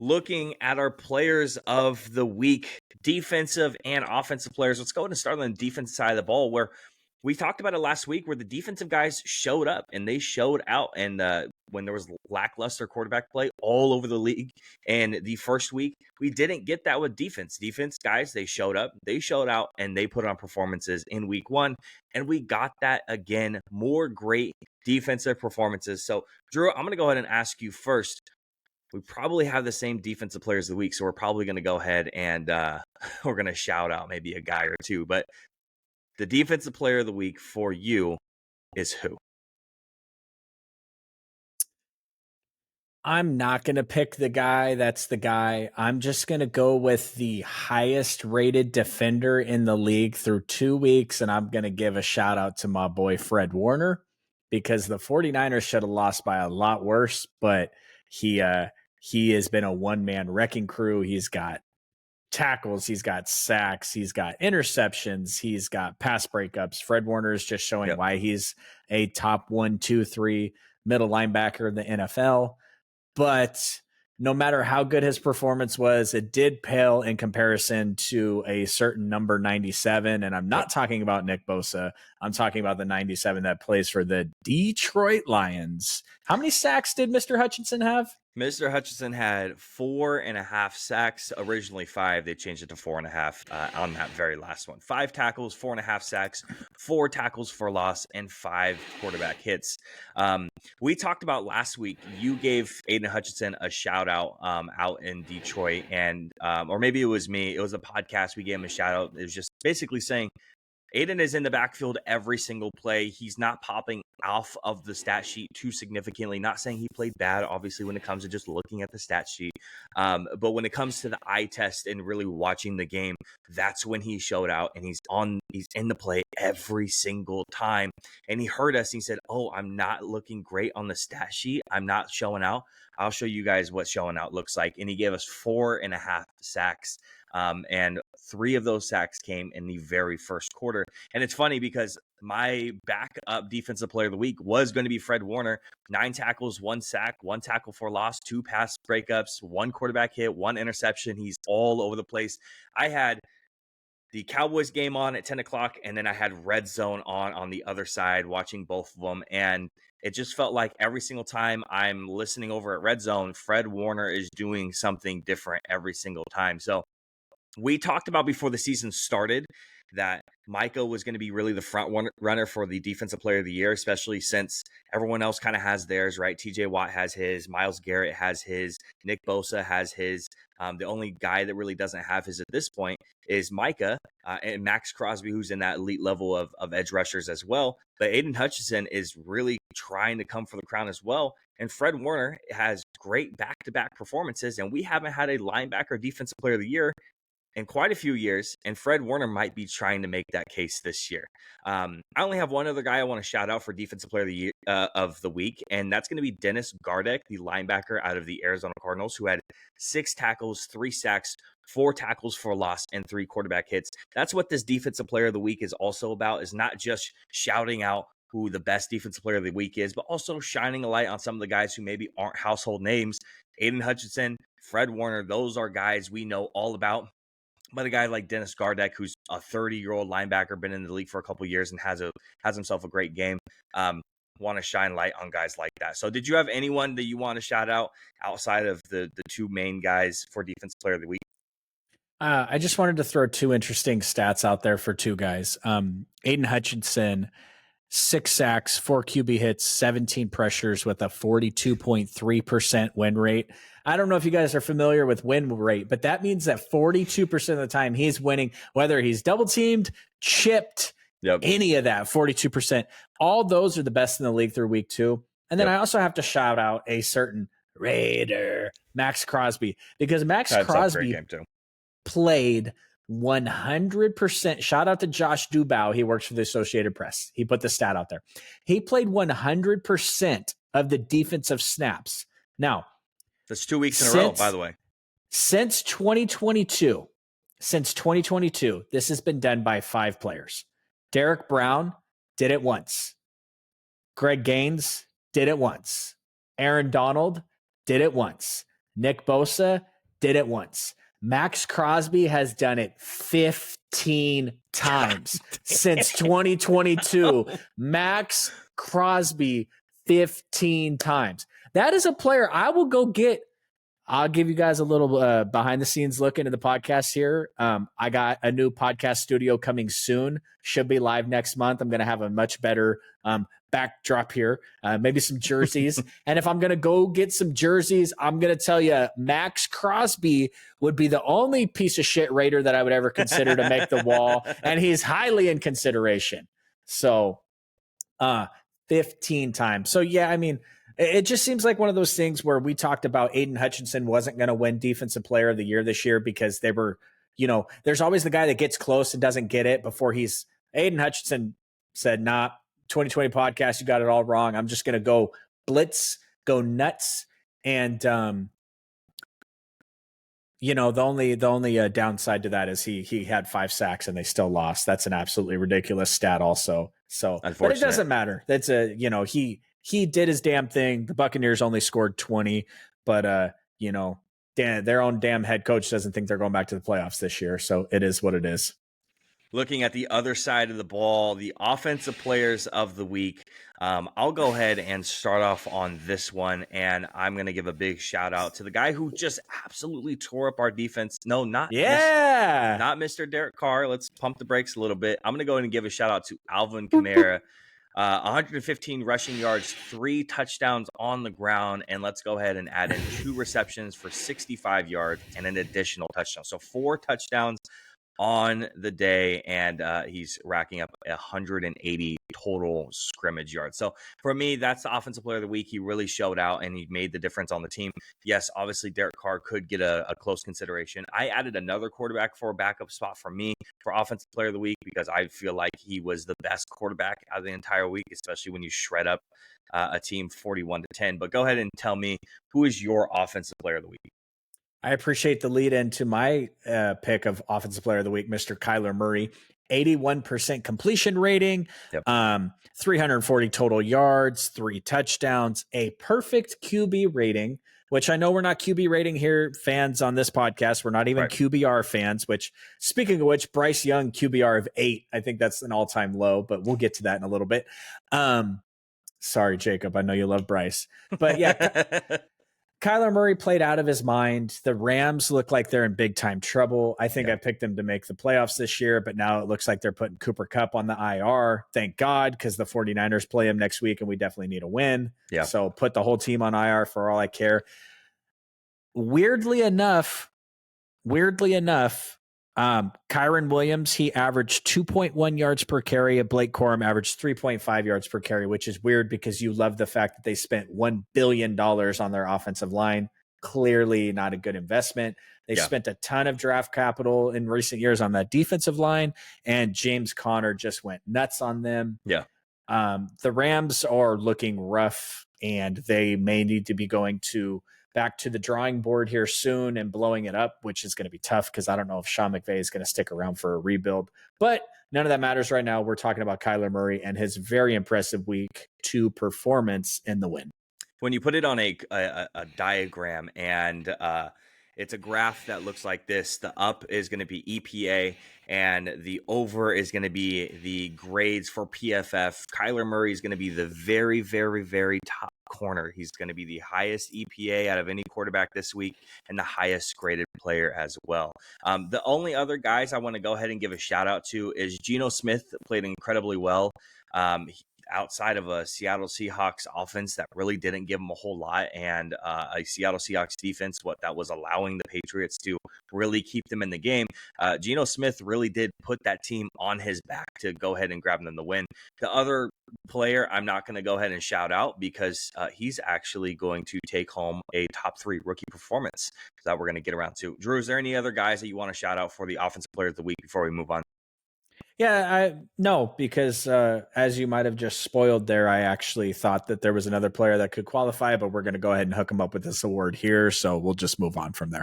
looking at our players of the week, defensive and offensive players. Let's go ahead and start on the defensive side of the ball, where we talked about it last week, where the defensive guys showed up and they showed out. And when there was lackluster quarterback play all over the league, and the first week, we didn't get that with defense. Defense guys, they showed up, they showed out, and they put on performances in week one. And we got that again, more great defensive performances. So, Drew, I'm going to go ahead and ask you first. We probably have the same defensive players of the week, so we're probably going to go ahead and we're going to shout out maybe a guy or two. But the defensive player of the week for you is who? I'm not going to pick the guy that's the guy. I'm just going to go with the highest rated defender in the league through 2 weeks, and I'm going to give a shout out to my boy Fred Warner, because the 49ers should have lost by a lot worse, but he has been a one-man wrecking crew. He's got tackles, he's got sacks, he's got interceptions, he's got pass breakups. Fred Warner is just showing why he's a top 1, 2, 3 middle linebacker in the NFL. But no matter how good his performance was, it did pale in comparison to a certain number 97. And I'm not talking about Nick Bosa. I'm talking about the 97 that plays for the Detroit Lions. How many sacks did Mr. Hutchinson have? Mr. Hutchinson had 4.5 sacks, originally 5. They changed it to 4.5 on that very last one. 5 tackles, 4.5 sacks, 4 tackles for loss, and 5 quarterback hits. We talked about last week, you gave Aiden Hutchinson a shout out out in Detroit, and or maybe it was me. It was a podcast. We gave him a shout out. It was just basically saying, Aiden is in the backfield every single play. He's not popping off of the stat sheet too significantly. Not saying he played bad, obviously, when it comes to just looking at the stat sheet. But when it comes to the eye test and really watching the game, that's when he showed out, and he's in the play every single time. And he heard us. And he said, "Oh, I'm not looking great on the stat sheet. I'm not showing out. I'll show you guys what showing out looks like." And he gave us 4.5 sacks. And 3 of those sacks came in the very first quarter. And it's funny because my backup defensive player of the week was going to be Fred Warner. 9 tackles, 1 sack, 1 tackle for loss, 2 pass breakups, 1 quarterback hit, 1 interception. He's all over the place. I had the Cowboys game on at 10 o'clock, and then I had Red Zone on the other side, watching both of them. And it just felt like every single time I'm listening over at Red Zone, Fred Warner is doing something different every single time. So we talked about before the season started that Micah was going to be really the front runner for the defensive player of the year, especially since everyone else kind of has theirs, right? TJ Watt has his, Myles Garrett has his, Nick Bosa has his. The only guy that really doesn't have his at this point is Micah and Max Crosby, who's in that elite level of edge rushers as well. But Aiden Hutchinson is really trying to come for the crown as well. And Fred Warner has great back-to-back performances, and we haven't had a linebacker defensive player of the year in quite a few years, and Fred Warner might be trying to make that case this year. I only have one other guy I want to shout out for defensive player of the year, of the week, and that's going to be Dennis Gardeck, the linebacker out of the Arizona Cardinals, who had 6 tackles, 3 sacks, 4 tackles for loss, and 3 quarterback hits. That's what this defensive player of the week is also about, is not just shouting out who the best defensive player of the week is, but also shining a light on some of the guys who maybe aren't household names. Aiden Hutchinson, Fred Warner, those are guys we know all about. But a guy like Dennis Gardeck, who's a 30-year-old linebacker, been in the league for a couple of years and has himself a great game, want to shine light on guys like that. So did you have anyone that you want to shout out outside of the 2 main guys for Defensive Player of the Week? I just wanted to throw 2 interesting stats out there for 2 guys. Aiden Hutchinson, 6 sacks, 4 QB hits, 17 pressures with a 42.3% win rate. I don't know if you guys are familiar with win rate, but that means that 42% of the time he's winning, whether he's double teamed, chipped, any of that, 42%. All those are the best in the league through week 2. And then I also have to shout out a certain Raider, Max Crosby, because Max Crosby played 100%. Shout out to Josh Dubow. He works for the Associated Press. He put the stat out there. He played 100% of the defensive snaps. Now, that's 2 weeks in a row, by the way. Since 2022, this has been done by 5 players. Derek Brown did it once. Greg Gaines did it once. Aaron Donald did it once. Nick Bosa did it once. Max Crosby has done it 15 times since 2022. Max Crosby 15 times. That is a player I will go get. I'll give you guys a little behind the scenes look into the podcast here. I got a new podcast studio coming soon. Should be live next month. I'm going to have a much better backdrop here, maybe some jerseys. And if I'm going to go get some jerseys, I'm going to tell you Max Crosby would be the only piece of shit Raider that I would ever consider to make the wall. And he's highly in consideration. So 15 times. So, yeah, I mean, it just seems like one of those things where we talked about Aiden Hutchinson wasn't going to win Defensive Player of the Year this year because they were, there's always the guy that gets close and doesn't get it before Aiden Hutchinson said, nah, 2020 podcast, you got it all wrong. I'm just going to go blitz, go nuts. And, the only downside to that is he had 5 sacks and they still lost. That's an absolutely ridiculous stat also. So, but it doesn't matter. That's he did his damn thing. The Buccaneers only scored 20, but their own damn head coach doesn't think they're going back to the playoffs this year. So it is what it is. Looking at the other side of the ball, the offensive players of the week. I'll go ahead and start off on this one, and I'm going to give a big shout out to the guy who just absolutely tore up our defense. No, not Mr. Derek Carr. Let's pump the brakes a little bit. I'm going to go ahead and give a shout out to Alvin Kamara. 115 rushing yards, 3 touchdowns on the ground, and let's go ahead and add in 2 receptions for 65 yards and an additional touchdown. So 4 touchdowns on the day, and he's racking up 180 total scrimmage yards. So for me, that's the offensive player of the week. He really showed out, and he made the difference on the team. Yes, obviously Derek Carr could get a close consideration. I added another quarterback for a backup spot for me for offensive player of the week because I feel like he was the best quarterback out of the entire week, especially when you shred up a team 41-10. But go ahead and tell me, who is your offensive player of the week? I appreciate the lead into my pick of Offensive Player of the Week, Mr. Kyler Murray. 81% completion rating, 340 total yards, 3 touchdowns, a perfect QB rating, which I know we're not QB rating here fans on this podcast. We're not even QBR fans, which, speaking of which, Bryce Young, QBR of 8. I think that's an all-time low, but we'll get to that in a little bit. Sorry, Jacob. I know you love Bryce. But yeah, Kyler Murray played out of his mind. The Rams look like they're in big time trouble. I think I picked them to make the playoffs this year, but now it looks like they're putting Cooper Kupp on the IR. Thank God, because the 49ers play him next week and we definitely need a win. Yeah. So put the whole team on IR for all I care. Weirdly enough, Kyren Williams, he averaged 2.1 yards per carry. Blake Corum averaged 3.5 yards per carry, which is weird because you love the fact that they spent $1 billion on their offensive line. Clearly not a good investment. They spent a ton of draft capital in recent years on that defensive line, and James Conner just went nuts on them. Yeah. The Rams are looking rough, and they may need to be going back to the drawing board here soon and blowing it up, which is going to be tough because I don't know if Sean McVay is going to stick around for a rebuild. But none of that matters right now. We're talking about Kyler Murray and his very impressive week 2 performance in the win. When you put it on a diagram and it's a graph that looks like this, the up is going to be EPA and the over is going to be the grades for PFF. Kyler Murray is going to be the very, very, very top corner. He's going to be the highest EPA out of any quarterback this week and the highest graded player as well. The only other guys I want to go ahead and give a shout out to is Geno Smith. Played incredibly well. Outside of a Seattle Seahawks offense that really didn't give them a whole lot, and a Seattle Seahawks defense, what that was allowing the Patriots to really keep them in the game. Geno Smith really did put that team on his back to go ahead and grab them the win. The other player I'm not going to go ahead and shout out because he's actually going to take home a top 3 rookie performance that we're going to get around to. Drew, is there any other guys that you want to shout out for the offensive player of the week before we move on? Yeah, no, because as you might have just spoiled there, I actually thought that there was another player that could qualify, but we're going to go ahead and hook him up with this award here. So we'll just move on from there.